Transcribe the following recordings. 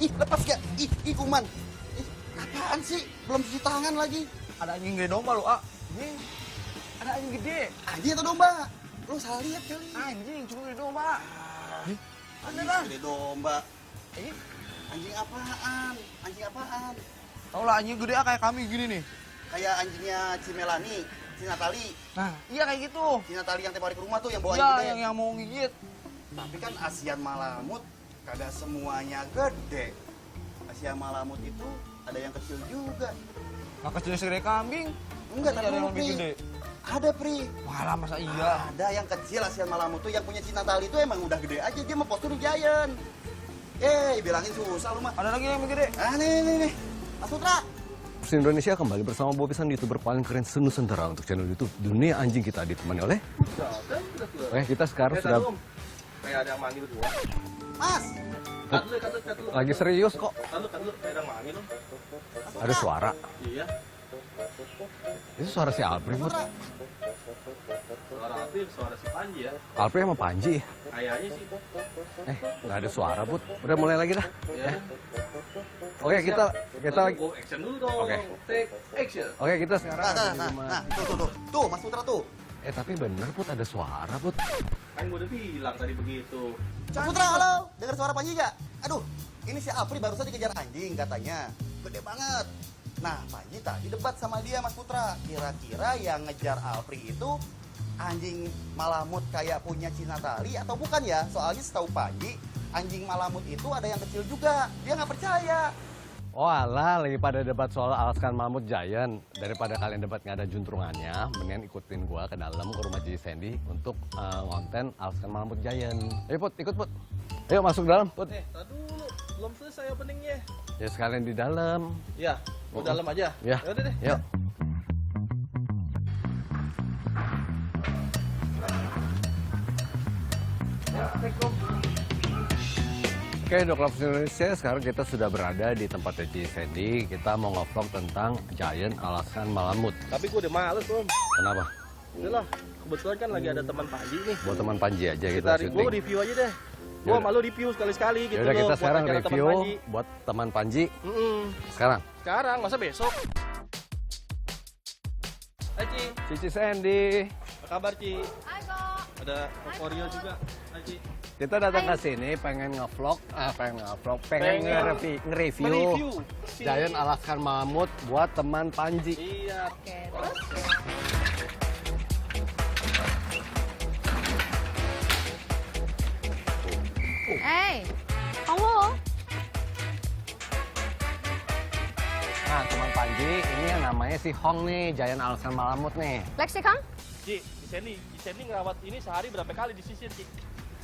Ih, lepas gak? Ih, kuman. Ih, apaan sih? Belum cuci tangan lagi. Ada anjing gede domba lu, Ini. Ada anjing gede. Anjing atau domba? Lu salah lihat kali. Anjing, cuma gede domba. Anjing gede domba. Eh, Anjing apaan? Anjing apaan? tau lah anjing gede kayak kami gini nih. Kayak anjingnya Cimelani, Cinatali. Nah, iya kayak gitu. Cinatali yang tiap hari ke rumah tuh yang bawa Iya, anjing gede. yang mau gigit. Tapi kan Asian Malamut kagak semuanya gede. Asian Malamut itu ada yang kecil juga. Nggak kecil segede kambing. Enggak, Ada tapi yang lebih Pri. gede. Ada, Pri. Walah, masa iya? Ada yang kecil Asian Malamut tuh yang punya Cinatali itu emang udah gede aja. Dia mau postur giant. Bilangin susah lu mah. Ada lagi yang lebih gede. Ah, nih. Mas Putra. Terus Indonesia kembali bersama Bobby San, YouTuber paling keren se-Nusantara untuk channel YouTube Dunia Anjing. Kita ditemani oleh. Oke, kita sekarang sudah Kayak ada yang manggil gua. Mas. Kat dulu. lagi serius kok. Kat dulu, kayak ada yang manggil lu. Ada suara. Iya. Itu suara si Alfred, Bud. Putra. Suara Afif, suara si Panji ya. Alfred sama Panji. Kayaknya sih. Nggak ada suara, Bud. Udah mulai lagi dah. Ya. Oke, kita lagi. Go action dulu dong. Oke. Take action. Oke, kita sekarang ada di rumah. Tuh. Tuh, Mas Putra tuh. Tapi bener, Bud, ada suara, Bud. Kan gua udah bilang tadi begitu. Mas Putra, halo. Dengar suara Panji gak? Aduh, ini si Apri barusan dikejar anjing katanya. Gede banget. Nah, Panji tadi debat sama dia, Mas Putra. Kira-kira yang ngejar Apri itu anjing Malamut kayak punya Cinatali atau bukan ya? Soalnya setahu Panji, anjing Malamut itu ada yang kecil juga. Dia nggak percaya. Oh alah, lagi pada debat soal Alaskan Malamut Giant. Daripada kalian debat nggak ada juntrungannya, mendingan ikutin gua ke dalam ke rumah Ji Sandy untuk ngonten Alaskan Malamut Giant. Ayo Put, ikut Put. Ayo masuk dalam Put. Tar dulu. Belum selesai openingnya. Ya sekalian di dalam. Ya, mau dalam aja. Ya. Yaudah deh. Yuk. Oke, Dok Lovers Indonesia, sekarang kita sudah berada di tempat Ji Sandy. Kita mau nge-vlog tentang Giant Alaskan Malamut. Tapi gua udah males, Om. Kenapa? Udah lah. Kebetulan kan lagi ada teman Panji nih. Buat teman Panji aja kita Gua syuting. review aja deh. Gua Yaudah. malu review sekali-sekali gitu Yaudah, kita loh, buat sekarang acara teman review Panji. buat teman Panji. Mm-mm. Sekarang. Sekarang, masa besok? Hai Ci, Cici Sandy. apa kabar Ci? Hai kok. Ada Kokorio juga. Hai Ci. Kita datang ke sini pengen nge-vlog, pengen Pengen nge-review Mereview si- Giant Alaskan Malamut buat teman Panji. Iya. Oke, terus? Hey, kamu? Nah, teman Panji, ini yang namanya si Hong nih, Giant Alaskan Malamut nih. Lexi Kang? Ci, Di Sandy ngerawat ini sehari berapa kali disisir Ci?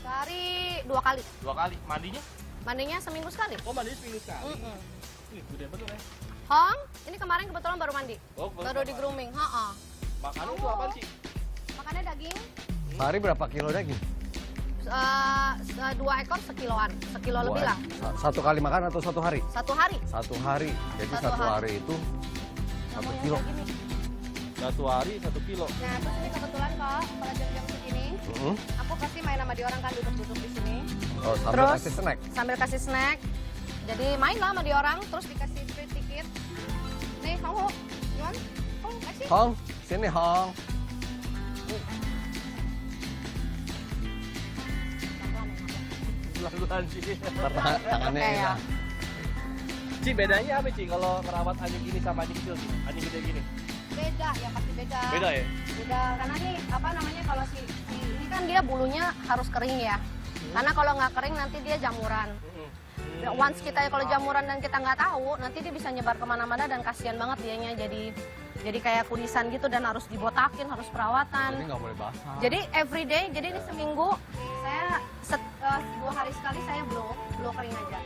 Sehari 2 kali. 2 kali. Mandinya? Mandinya seminggu sekali. Oh mandinya seminggu sekali. Mm-mm. Ih, gede bener ya. Hong, ini kemarin kebetulan baru mandi. Oh, Baru di grooming. Ha-ha. Makanan itu apa sih? Makannya daging. Sehari berapa kilo daging? 2 ekor sekiloan. Sekilo lebih lah. Satu kali makan atau satu hari? 1 hari. Satu hari. Jadi Satu satu hari. hari itu Nggak 1 mau yang kilo. kayak gini. 1 hari 1 kilo. Nah, terus ini kebetulan kok, kalau jam-jam segini, aku pasti main sama dia orang kan duduk-duduk di sini. Oh, sambil Terus? kasih snack. Sambil kasih snack. Jadi main lah sama dia orang, terus dikasih free tiket. Nih, kamu, gimana? Kamu kasih? Hong, sini Hong. Pelan-pelan Ci. Tangannya Oke, ini. ya. Ci, bedanya apa Ci kalau ngerawat anjing gini sama anjing kecil Ci? Anjing gede gini. Beda, ya pasti beda. Beda ya? Beda, karena nih, apa namanya, kalau ini kan dia bulunya harus kering ya. Karena kalau nggak kering nanti dia jamuran. Once kita kalau jamuran dan kita nggak tahu, nanti dia bisa nyebar kemana-mana dan kasihan banget dianya jadi kayak kudisan gitu dan harus dibotakin, harus Jadi perawatan. nggak boleh basah. Jadi everyday, jadi ini seminggu saya 2 hari sekali saya blow kering aja.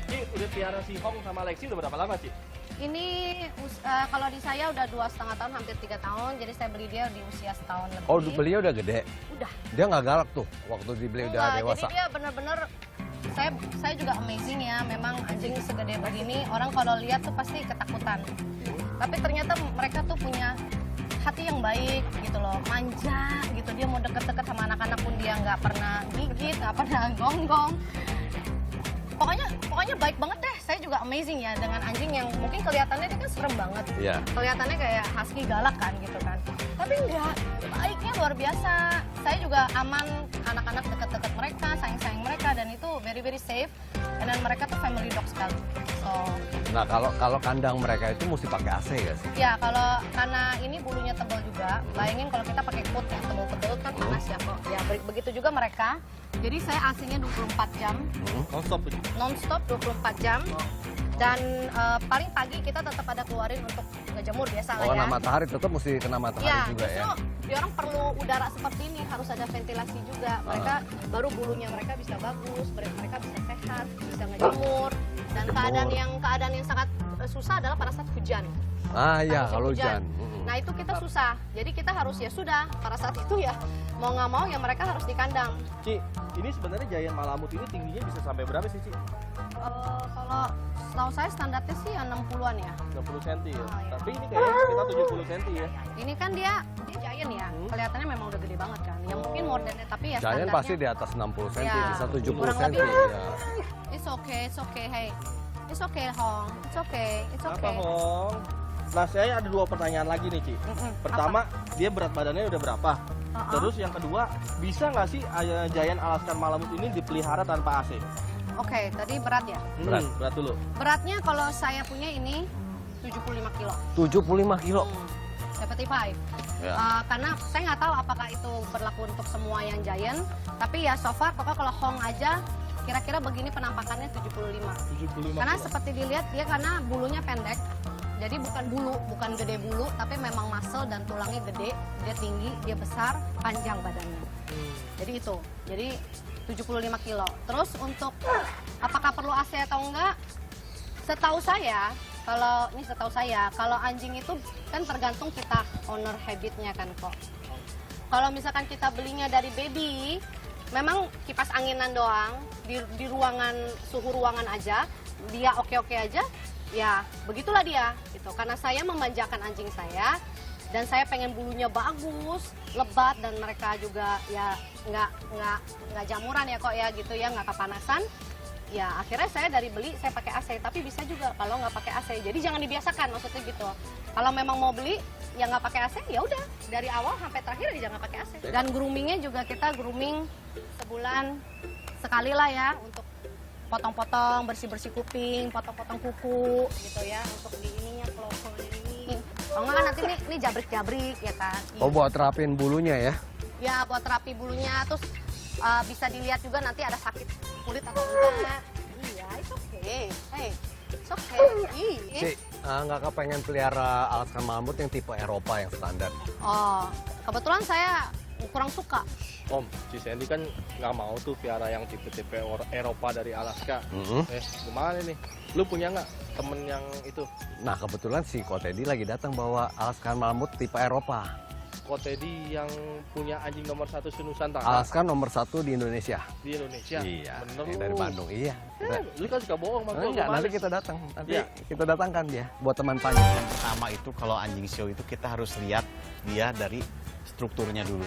Ci, udah piara si Hong sama Lexi udah berapa lama Ci? Ini kalau di saya udah 2,5 tahun, hampir 3 tahun. Jadi saya beli dia di usia setahun lebih. Oh, belinya udah gede. Udah. Dia nggak galak tuh waktu dibeli udah Enggak, dewasa. jadi dia bener-bener saya juga amazing ya. Memang anjing segede begini orang kalau lihat tuh pasti ketakutan. Tapi ternyata mereka tuh punya hati yang baik gitu loh, manja gitu. Dia mau deket-deket sama anak-anak pun dia nggak pernah gigit, nggak pernah gonggong. Pokoknya baik banget deh. Saya juga amazing ya dengan anjing yang mungkin kelihatannya dia kan serem banget. Iya. Kelihatannya kayak husky galak kan gitu kan. Tapi enggak, baiknya luar biasa. Saya juga aman, anak-anak deket-deket mereka, sayang-sayang mereka, dan itu very very safe. Dan mereka tuh family dog sekali. So, Nah, kalau kandang mereka itu mesti pakai AC nggak sih? ya kalau karena ini bulunya tebal juga, bayangin kalau kita pakai coat yang tebal-tebal kan panas ya kok. Ya begitu juga mereka. Jadi saya AC-nya 24 jam, Non-stop tuh. non-stop 24 jam. Dan paling pagi kita tetap ada keluarin untuk ngejemur biasa lah Oh, ya. nah matahari tetap mesti kena matahari Ya, juga ya. justru dia orang perlu udara seperti ini, harus ada ventilasi juga. Mereka baru bulunya mereka bisa bagus, mereka bisa sehat, bisa ngejemur. Dan keadaan yang sangat susah adalah pada saat hujan. Ah iya, Musim kalau hujan. Nah itu kita susah. Jadi kita harus ya sudah pada saat itu ya mau nggak mau ya mereka harus di kandang. Ci, ini sebenarnya Giant Malamut ini tingginya bisa sampai berapa sih, Ci? Kalau setahu saya standarnya sih 60-an ya. 60 cm ya. Oh, iya. Tapi ini kayaknya sekitar 70 cm ya. Ini kan dia giant ya. Kelihatannya memang udah gede banget kan. Yang mungkin more than that, tapi ya Giant standarnya. pasti di atas 60 cm, Ya, bisa 70 kurang cm. lebih. Ya. It's okay, hey. It's okay, Hong. It's okay. Apa, Hong? Nah, saya ada dua pertanyaan lagi nih, Ci. Pertama, dia berat badannya udah berapa? Terus yang kedua, bisa nggak sih Giant Alaskan Malamut ini dipelihara tanpa AC? Oke, tadi berat ya. Berat dulu. Beratnya kalau saya punya ini 75 kilo. 75 kilo. 75. Ya. Karena saya nggak tahu apakah itu berlaku untuk semua yang giant, tapi ya so far pokoknya kalau Hong aja kira-kira begini penampakannya 75. 75 Karena kilo. seperti dilihat dia karena bulunya pendek. Jadi bukan gede bulu, tapi memang muscle dan tulangnya gede, dia tinggi, dia besar, panjang badannya. Jadi itu. Jadi 75 kilo. Terus untuk apakah perlu AC atau enggak? Setahu saya, kalau anjing itu kan tergantung kita owner habitnya kan kok. Kalau misalkan kita belinya dari baby, memang kipas anginan doang di ruangan, suhu ruangan aja, dia oke-oke aja, ya begitulah dia gitu. Karena saya memanjakan anjing saya dan saya pengen bulunya bagus, lebat, dan mereka juga ya nggak jamuran ya kok ya gitu ya, nggak kepanasan. Ya akhirnya saya dari beli saya pakai AC, tapi bisa juga kalau nggak pakai AC. Jadi jangan dibiasakan maksudnya gitu. Kalau memang mau beli yang nggak pakai AC ya udah dari awal sampai terakhir dia jangan pakai AC. Dan groomingnya juga kita grooming sebulan sekali lah ya, untuk potong-potong, bersih-bersih kuping, potong-potong kuku gitu ya, untuk di ininya kalau ini. Kalau nggak kan nanti ini jabrik-jabrik ya kan. Oh, buat rapin bulunya ya? Ya buat terapi bulunya, terus bisa dilihat juga nanti ada sakit kulit atau enggak. Iya, it's okay. Hey, it's okay. Si, nggak kepengen pelihara Alaskan Malamut yang tipe Eropa yang standar? Oh, kebetulan saya kurang suka. Om, si Sandy kan nggak mau tuh piara yang tipe-tipe Eropa dari Alaska. Gimana nih? Lu punya nggak temen yang itu? Nah, kebetulan si Ko Teddy lagi datang bawa Alaskan Malamut tipe Eropa. Ko Teddy yang punya anjing nomor 1 Nusantara Alaskan nomor 1 di Indonesia. di Indonesia. Iya, Bener yang lu. dari Bandung. Iya. Lu kan suka bohong sama gua. Enggak, gua nanti males. kita datang. Nanti Iya. kita datangkan dia buat teman Panji. Pertama itu kalau anjing show itu kita harus lihat dia dari strukturnya dulu.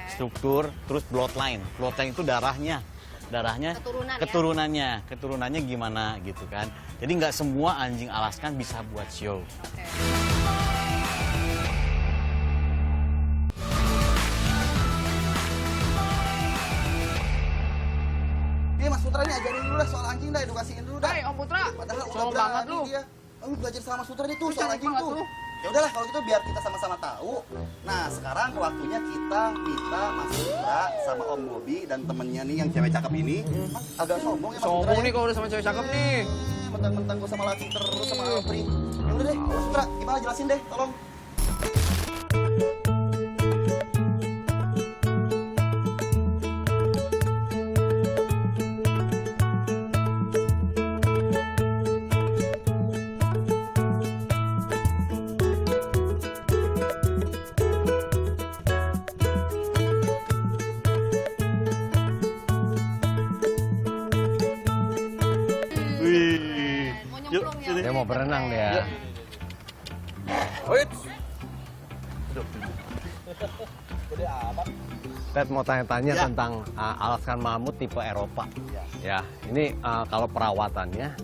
Struktur, terus bloodline. Bloodline itu darahnya Keturunan ya? keturunannya gimana gitu kan. Jadi nggak semua anjing Alaskan bisa buat show. Iya Mas Putra nih ajarin dulu dah soal anjing dah, edukasiin dulu dah. Om Putra, Padahal udah soal banget berani lu. dia. Lu belajar sama Mas Putra nih tuh soal Soal anjing banget tuh. lu. Ya udahlah kalau gitu biar kita sama-sama tahu. Nah sekarang waktunya kita minta Mas Putra sama Om Bobi dan temennya nih yang cewek cakep ini. Mas, agak sombong ya Mas Putra Sombong ya. nih kalau udah sama cewek cakep nih. Mentang-mentang gue sama Lati terus sama Apri. Ya udah deh, Mas Putra gimana jelasin deh, tolong. Mau nyemplung ya? Dia mau berenang dia. Wait. Gede amat. Ted mau tanya-tanya Ya. tentang Alaskan Malamut tipe Eropa. Ya, ini kalau perawatannya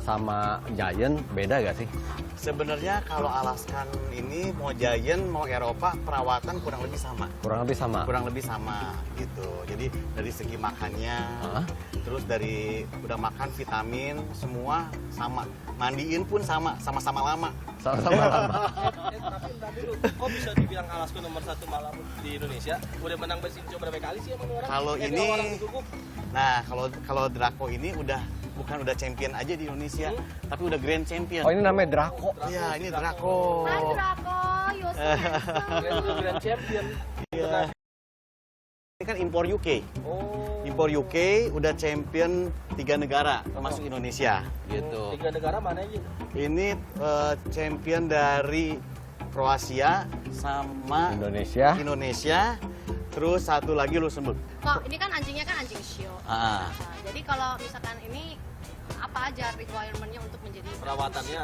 sama Giant beda gak sih? Sebenarnya kalau Alaskan ini mau Giant mau Eropa perawatan kurang lebih sama. Kurang lebih sama. Kurang lebih sama gitu. Jadi dari segi makannya, Hah? terus dari udah makan vitamin semua sama. Mandiin pun sama-sama lama. Sama-sama lama. Tapi entar dulu, kok bisa dibilang Alaskan nomor 1 malamut di Indonesia? Udah menang Best in Show berapa kali sih emang orang? Kalau Dua ini, orang cukup. nah kalau Draco ini bukan udah champion aja di Indonesia, tapi udah grand champion. Oh, ini namanya Draco. Iya, ini Draco. Hai Draco, you're so handsome. Grand Champion. Iya. Ini kan impor UK. Oh. Impor UK udah champion 3 negara, termasuk Indonesia. Gitu. 3 negara mana aja? Ini champion dari Kroasia sama Indonesia. terus satu lagi Luxembourg. Kok ini kan anjingnya kan anjing show. Ah. Nah, jadi kalau misalkan ini apa aja requirement-nya untuk menjadi Perawatannya.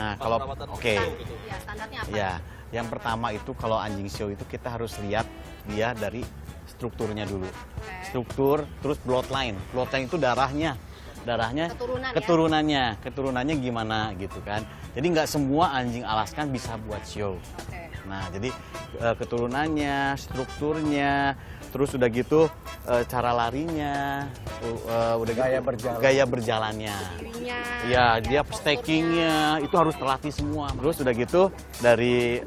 Nah, kalau perawatan oke. gitu. Ya, standarnya apa? Ya, yang pertama itu kalau anjing show itu kita harus lihat dia dari strukturnya dulu. Oke. Struktur, terus bloodline. Bloodline itu darahnya. Keturunan ya? Keturunannya gimana gitu kan. Jadi nggak semua anjing Alaskan bisa buat show. Oke. Nah, jadi keturunannya, strukturnya, terus udah gitu cara larinya, udah gitu, gaya berjalannya. Dirinya. Ya, dia posturnya. stackingnya itu harus terlatih semua. Terus udah gitu dari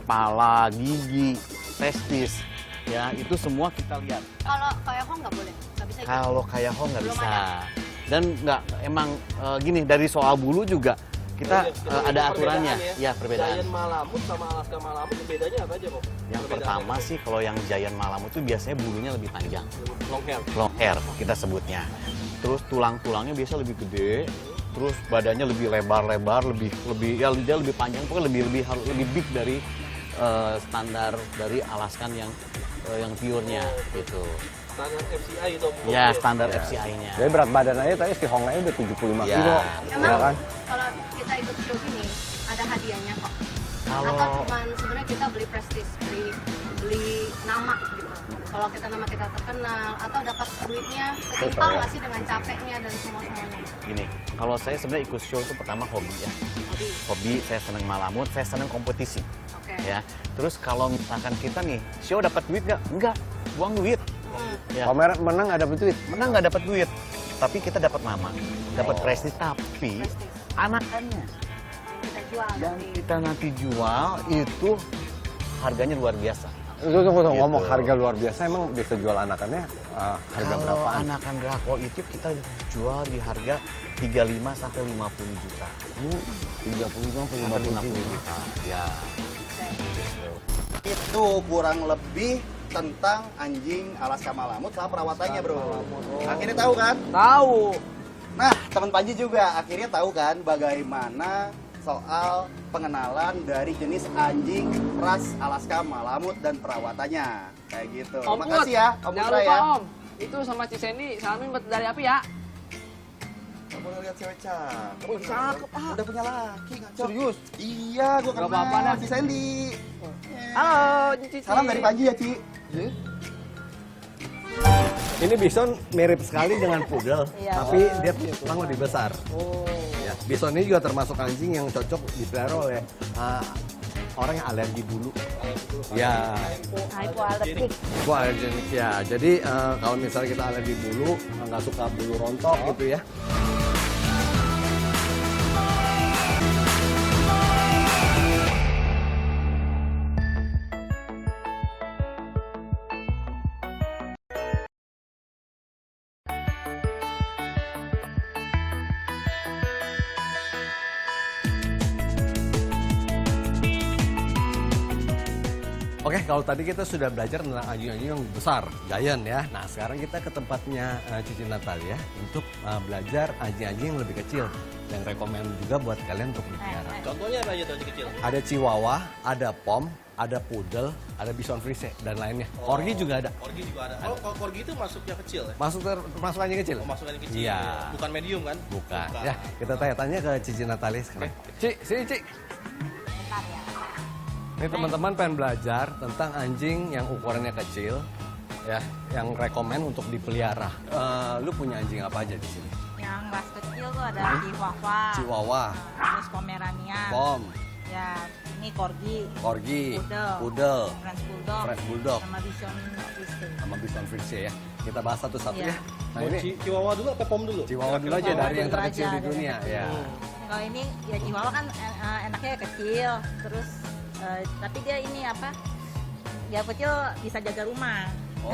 kepala, gigi, testis, ya itu semua kita lihat. Kalau kayak Hong nggak boleh, nggak bisa ikut. Kalau kayak Hong nggak Belum bisa. ada. Dan nggak emang gini dari soal bulu juga kita ada aturannya. Perbedaan Ya perbedaan. Giant Malamut sama Alaskan Malamut bedanya apa aja kok? Yang pertama sih kalau yang Giant Malamut itu biasanya bulunya lebih panjang. long hair. Long hair kita sebutnya. Terus tulang-tulangnya biasa lebih gede, terus badannya lebih lebar-lebar, lebih ya dia lebih panjang, pokoknya lebih big dari standar dari Alaskan yang pure-nya gitu. Standar FCI itu. Ya, standar FCI-nya. Jadi berat badan aja tadi si Hong udah 75 Ya. kilo. Emang Ya kan? kalau kita ikut show gini ada hadiahnya kok. Kalau- Atau cuman sebenarnya kita beli prestis, beli nama gitu. Kalau nama kita terkenal atau dapat duitnya setimpal nggak sih dengan capeknya dan semuanya. Gini, kalau saya sebenarnya ikut show itu pertama hobi ya. Hobi. Hobi, saya seneng malamut, saya seneng kompetisi. Oke. Ya. Terus kalau misalkan kita nih, show dapat duit nggak? Enggak, buang duit. Ya. Kalau menang ada duit. Menang nggak dapat duit, tapi kita dapat nama, dapat prestis. Tapi Prestis. anakannya Kita jual yang nanti. kita nanti jual itu harganya luar biasa. Tunggu, Gitu. ngomong harga luar biasa, emang bisa jual anakannya harga Kalau berapaan? anakan Draco itu kita jual di harga 35 sampai 50 juta. 35 sampai 50 juta. Ya. Itu kurang lebih tentang anjing Alaskan Malamut sama perawatannya, bro. Akhirnya tahu kan? Tahu. Nah, teman Panji juga akhirnya tahu kan bagaimana soal pengenalan dari jenis anjing ras Alaskan Malamut dan perawatannya. Kayak gitu. Om Makasih Ut, ya, Om jangan Putra lupa ya. Om. Itu sama Cisendi, salamin buat dari api ya. Kamu lihat cewek cakep. Oh, cakep, ah. Udah punya laki, ngaco. Serius? Iya, gua Gak kenal apa-apa, dah. si Sandy. Halo, Cici. Salam dari Panji ya, Ci. Ini bison mirip sekali dengan poodle, tapi dia punya tulang lebih besar. Ya, bison ini juga termasuk anjing yang cocok dipelihara oleh orang yang alergi bulu. Ya, Hypoallergic. gua alergenik ya. Jadi kalau misalnya kita alergi bulu, nggak suka bulu rontok gitu ya. Oke, kalau tadi kita sudah belajar tentang anjing-anjing yang besar, giant ya. Nah, sekarang kita ke tempatnya Cici Natalia untuk belajar anjing-anjing yang lebih kecil. Yang rekomend juga buat kalian untuk dipelihara. Contohnya apa aja tuh anjing kecil? Ada Chihuahua, ada Pom, ada Poodle, ada Bison Frise, dan lainnya. Corgi juga ada. Corgi juga ada. Oh, kalau Corgi itu masuknya kecil ya? Masuk anjing kecil? Oh, masuk anjing kecil. Iya. Bukan medium kan? Bukan. Ya, kita tanya-tanya ke Cici Natalia sekarang. Ci, sini Ci. Bentar ya. Ini teman-teman pengen belajar tentang anjing yang ukurannya kecil, ya, yang rekomen untuk dipelihara. Lu punya anjing apa aja di sini? Yang ras kecil tuh ada Chihuahua, Chihuahua, terus Pomeranian, Pom, ya ini Corgi, Corgi, Poodle, Poodle, French Bulldog, French Bulldog, sama Bichon Frise. sama Bison Frise ya. Kita bahas satu-satu Iya. ya. Nah Mau ini Chihuahua dulu apa Pom dulu? Chihuahua dulu aja dari yang terkecil di dunia ya. Kalau ini ya Chihuahua kan enaknya kecil, terus tapi dia ini apa? Dia kecil bisa jaga rumah. Oh,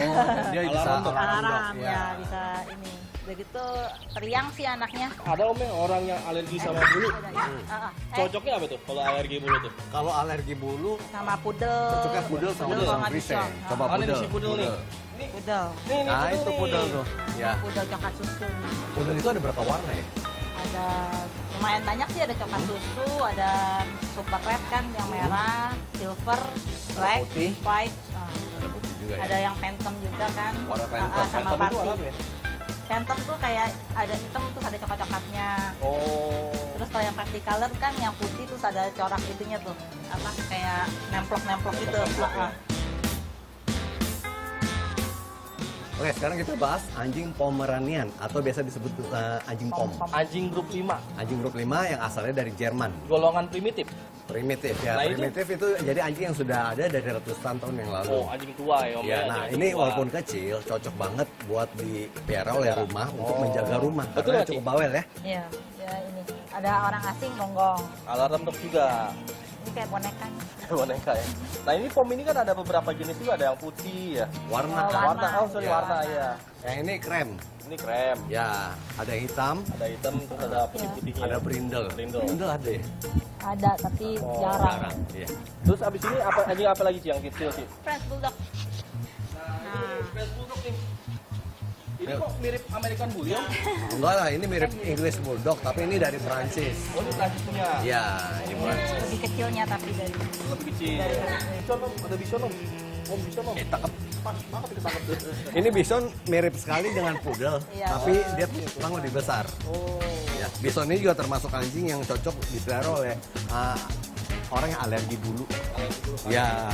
dia bisa Alarm dok, ya bisa ini. Begitu periang sih anaknya. Ada om yang orang yang alergi sama bulu. Ada, ya. Cocoknya apa tuh kalau alergi bulu tuh? Kalau alergi bulu, Sama poodle. cocoknya poodle sama Poodle Bison sama Frise. Bichon. Coba Oh, ini poodle. si poodle nih. Poodle. Nah, itu poodle tuh. Ya. Poodle coklat susu. Poodle itu ada berapa warna ya? Ada lumayan banyak sih, ada coklat susu, ada super red kan yang merah, silver, black, putih. white, Ada putih juga ya. ada yang phantom juga kan. Warna phantom. Sama Phantom itu party. apa ya? Phantom tuh kayak ada hitam terus ada coklat-coklatnya. Oh. Terus kalau yang party color kan yang putih terus ada corak itunya tuh. Apa kayak nemplok-nemplok gitu. Nemplok-nemplok ya. Oke, sekarang kita bahas anjing Pomeranian atau biasa disebut anjing Pom. Anjing grup 5, Anjing grup 5 yang asalnya dari Jerman. golongan primitif. Primitif ya. Nah, itu? Primitif itu jadi anjing yang sudah ada dari ratusan tahun yang lalu. Oh, anjing tua ya om Ya, nah anjing ini tua. walaupun kecil, cocok banget buat dipelihara oleh rumah untuk menjaga rumah. Betul Karena nggak, Ci? cukup bawel ya. Iya, ya ini. Ada orang asing gonggong. Alarm dok juga. Ini kayak boneka. Boneka ya. Nah ini pom ini kan ada beberapa jenis juga, ada yang putih ya. Warna. Oh, Warna, oh sorry Ya. warna ya. Yang ini krem. Ini krem, Ya, ada yang hitam, ada hitam, terus ada putih-putihnya. ada brindle. Brindle. Brindle ada ya? Ada tapi Oh, jarang. Iya. Terus abis ini apa anjing apa lagi Ci yang kecil sih? French Bulldog. Nah, French Bulldog nih. Ini kok mirip American Bully om? Enggak lah, ini mirip English Bulldog, tapi ini dari Prancis. Oh ini Prancis punya. Ya, ini Prancis. Lebih kecilnya tapi dari Lebih kecil. Bison om, ada bison om. Om bison om. Cakep. Pas banget ditangkap tuh. Ini bison mirip sekali dengan poodle, Iya. tapi dia tulang lebih besar. Oh. Ya, bison ini juga termasuk anjing yang cocok dipelihara oleh orang yang alergi bulu. Ya,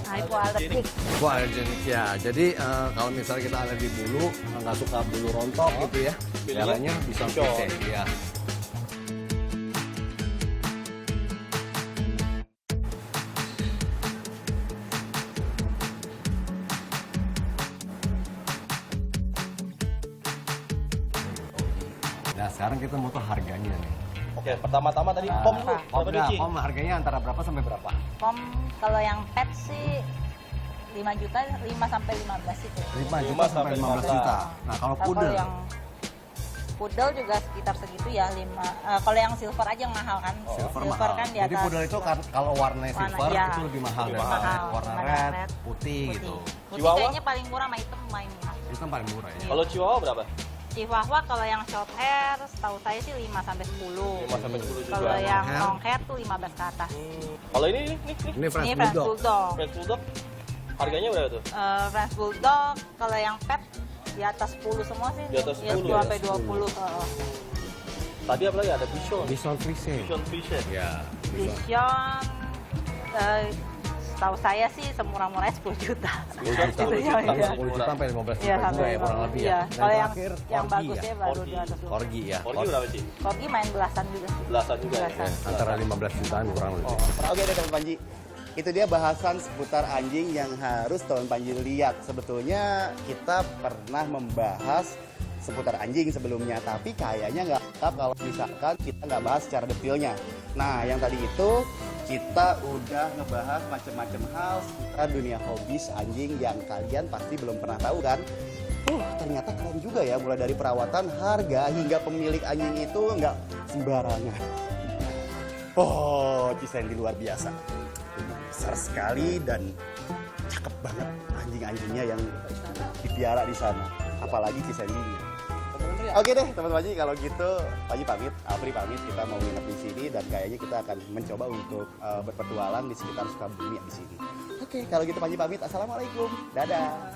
hypoallergic. hypoallergenic ya. Jadi kalau misalnya kita alergi bulu, nggak suka bulu rontok gitu ya, peliharanya bison Bison. Frise. Ya. Nah, sekarang kita mau tahu harganya nih. Oke, pertama-tama tadi pom dulu. Pom, Berapa nih, Ci? pom harganya antara berapa sampai berapa? Pom kalau yang pet sih 5 juta, 5 sampai 15 sih. 5 juta sampai 15 juta. Nah, kalau Kalau poodle, yang poodle juga sekitar segitu ya, 5. Kalau yang silver aja yang mahal kan. silver mahal. kan di Jadi atas. poodle itu kalau warnanya Warna, silver iya. itu lebih mahal Lebih daripada mahal. warna Warna red, red, putih gitu. Putih Chihuahua? kayaknya paling murah sama hitam main murah. Itu yang paling murah ya. Kalau Chihuahua berapa? Chihuahua kalau yang short hair setahu saya sih 5 sampai 10. 5 sampai 10 juga. Kalau yang Hair? long hair tuh 15 ke atas. Kalau ini Ini French Ini French Bulldog. Bulldog. French Bulldog harganya berapa tuh? French Bulldog kalau yang pet di atas 10 semua sih. Di atas Ya, 10 sampai ya? 20. Tadi apa lagi? Ada Bichon. Bison Frise. Bichon Frise. Ya. Bichon setahu saya sih semurah-murahnya 10 juta. 10 juta. Iya, iya. 10 juta sampai 15 Iya, juta juga ya kurang lebih ya. Iya. Dan Kalau yang terakhir yang Corgi bagusnya ya. baru Corgi. 220. Corgi ya. Corgi berapa sih? Corgi main belasan juga sih. Belasan juga ya? Belasan. Antara 15 jutaan kurang lebih. Oke deh teman Panji, itu dia bahasan seputar anjing yang harus teman Panji lihat. Sebetulnya kita pernah membahas seputar anjing sebelumnya, tapi kayaknya nggak lengkap kalau misalkan kita nggak bahas secara detailnya. Nah, yang tadi itu kita udah ngebahas macam-macam hal seputar dunia hobis anjing yang kalian pasti belum pernah tahu kan? Ternyata keren juga ya, mulai dari perawatan, harga, hingga pemilik anjing itu nggak sembarangan. Oh, Cisendi luar biasa. Besar sekali dan cakep banget anjing-anjingnya yang dipiara di sana. Apalagi Cisendi. Oke deh teman-teman Panji, kalau gitu Panji pamit, Apri pamit, kita mau nginep di sini dan kayaknya kita akan mencoba untuk berpetualang di sekitar Sukabumi di sini. Oke, kalau gitu Panji pamit. Assalamualaikum. Dadah.